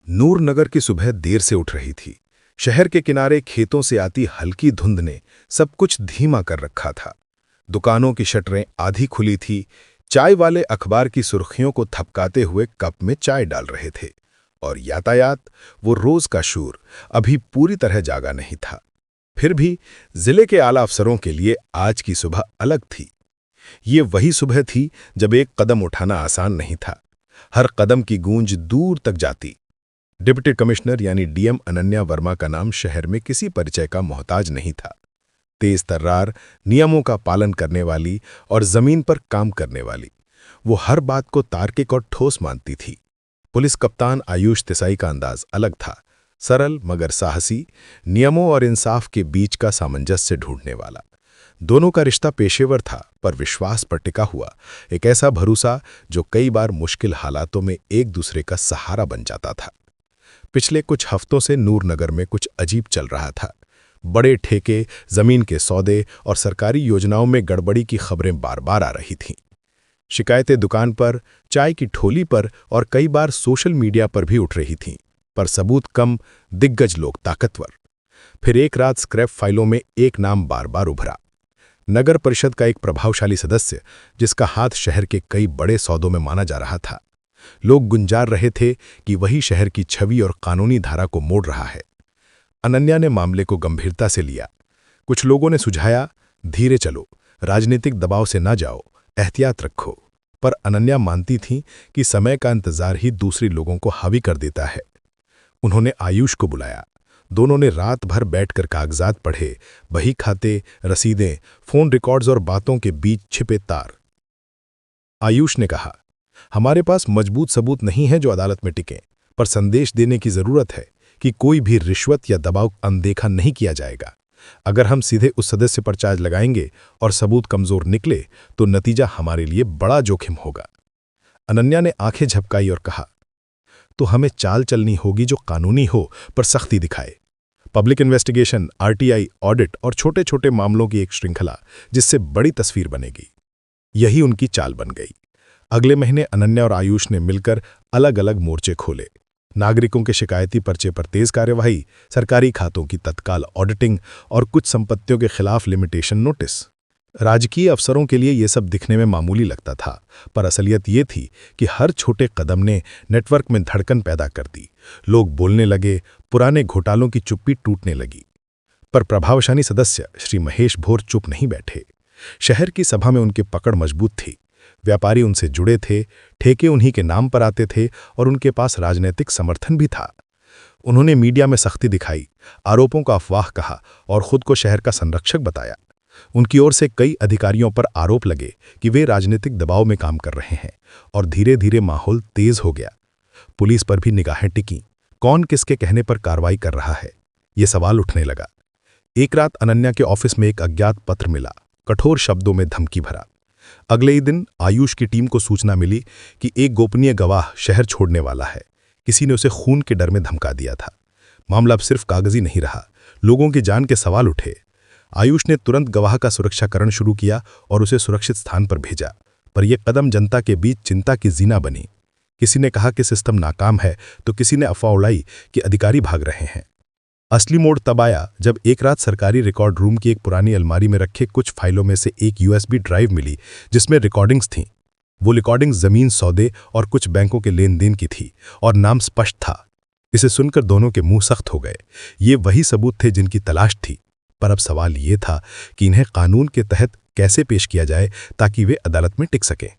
नूरनगर की सुबह देर से उठ रही थी। शहर के किनारे खेतों से आती हल्की धुंध ने सब कुछ धीमा कर रखा था। दुकानों की शटरें आधी खुली थी। चाय वाले अखबार की सुर्खियों को थपकाते हुए कप में चाय डाल रहे थे और यातायात, वो रोज का शूर, अभी पूरी तरह जागा नहीं था। फिर भी जिले के आला अफसरों के लिए आज की सुबह अलग थी। ये वही सुबह थी जब एक कदम उठाना आसान नहीं था। हर कदम की गूंज दूर तक जाती। डिप्टी कमिश्नर यानी डीएम अनन्या वर्मा का नाम शहर में किसी परिचय का मोहताज नहीं था। तेज तर्रार, नियमों का पालन करने वाली और जमीन पर काम करने वाली, वो हर बात को तार्किक और ठोस मानती थी। पुलिस कप्तान आयुष देसाई का अंदाज अलग था, सरल मगर साहसी, नियमों और इंसाफ के बीच का सामंजस्य ढूंढने वाला। दोनों का रिश्ता पेशेवर था पर विश्वास पर टिका हुआ, एक ऐसा भरोसा जो कई बार मुश्किल हालातों में एक दूसरे का सहारा बन जाता था। पिछले कुछ हफ्तों से नूरनगर में कुछ अजीब चल रहा था। बड़े ठेके, जमीन के सौदे और सरकारी योजनाओं में गड़बड़ी की खबरें बार बार आ रही थीं। शिकायतें दुकान पर, चाय की ठोली पर और कई बार सोशल मीडिया पर भी उठ रही थीं, पर सबूत कम, दिग्गज लोग ताकतवर। फिर एक रात स्क्रैप फाइलों में एक नाम बार बार उभरा। नगर परिषद का एक प्रभावशाली सदस्य, जिसका हाथ शहर के कई बड़े सौदों में माना जा रहा था। लोग गुंजार रहे थे कि वही शहर की छवि और कानूनी धारा को मोड़ रहा है। अनन्या ने मामले को गंभीरता से लिया। कुछ लोगों ने सुझाया, धीरे चलो, राजनीतिक दबाव से ना जाओ, एहतियात रखो। पर अनन्या मानती थी कि समय का इंतजार ही दूसरे लोगों को हावी कर देता है। उन्होंने आयुष को बुलाया। दोनों ने रात भर बैठकर कागजात पढ़े, बही खाते, रसीदें, फोन रिकॉर्ड्स और बातों के बीच छिपे तार। आयुष ने कहा, हमारे पास मजबूत सबूत नहीं है जो अदालत में टिकें, पर संदेश देने की जरूरत है कि कोई भी रिश्वत या दबाव अनदेखा नहीं किया जाएगा। अगर हम सीधे उस सदस्य पर चार्ज लगाएंगे और सबूत कमजोर निकले तो नतीजा हमारे लिए बड़ा जोखिम होगा। अनन्या ने आंखें झपकाई और कहा, तो हमें चाल चलनी होगी जो कानूनी हो पर सख्ती दिखाए। पब्लिक इन्वेस्टिगेशन, आरटीआई, ऑडिट और छोटे छोटे मामलों की एक श्रृंखला, जिससे बड़ी तस्वीर बनेगी। यही उनकी चाल बन गई। अगले महीने अनन्या और आयुष ने मिलकर अलग अलग मोर्चे खोले। नागरिकों के शिकायती पर्चे पर तेज कार्यवाही, सरकारी खातों की तत्काल ऑडिटिंग और कुछ संपत्तियों के खिलाफ लिमिटेशन नोटिस। राजकीय अफसरों के लिए ये सब दिखने में मामूली लगता था, पर असलियत ये थी कि हर छोटे कदम ने नेटवर्क में धड़कन पैदा कर दी। लोग बोलने लगे, पुराने घोटालों की चुप्पी टूटने लगी। पर प्रभावशाली सदस्य श्री महेश भोर चुप नहीं बैठे। शहर की सभा में उनकी पकड़ मजबूत थी। व्यापारी उनसे जुड़े थे, ठेके उन्हीं के नाम पर आते थे और उनके पास राजनीतिक समर्थन भी था। उन्होंने मीडिया में सख्ती दिखाई, आरोपों का अफवाह कहा और खुद को शहर का संरक्षक बताया। उनकी ओर से कई अधिकारियों पर आरोप लगे कि वे राजनीतिक दबाव में काम कर रहे हैं और धीरे धीरे माहौल तेज हो गया। पुलिस पर भी निगाहें टिकीं, कौन किसके कहने पर कार्रवाई कर रहा है, ये सवाल उठने लगा। एक रात अनन्या के ऑफिस में एक अज्ञात पत्र मिला, कठोर शब्दों में धमकी भरा। अगले ही दिन आयुष की टीम को सूचना मिली कि एक गोपनीय गवाह शहर छोड़ने वाला है। किसी ने उसे खून के डर में धमका दिया था। मामला अब सिर्फ कागजी नहीं रहा, लोगों की जान के सवाल उठे। आयुष ने तुरंत गवाह का सुरक्षाकरण शुरू किया और उसे सुरक्षित स्थान पर भेजा, पर यह कदम जनता के बीच चिंता की जीना बनी। किसी ने कहा कि सिस्टम नाकाम है, तो किसी ने अफवाह उड़ाई कि अधिकारी भाग रहे हैं। असली मोड़ तब आया जब एक रात सरकारी रिकॉर्ड रूम की एक पुरानी अलमारी में रखे कुछ फाइलों में से एक यूएसबी ड्राइव मिली, जिसमें रिकॉर्डिंग्स थीं। वो रिकॉर्डिंग्स जमीन सौदे और कुछ बैंकों के लेन देन की थी और नाम स्पष्ट था। इसे सुनकर दोनों के मुंह सख्त हो गए। ये वही सबूत थे जिनकी तलाश थी, पर अब सवाल ये था कि इन्हें कानून के तहत कैसे पेश किया जाए ताकि वे अदालत में टिक सकें।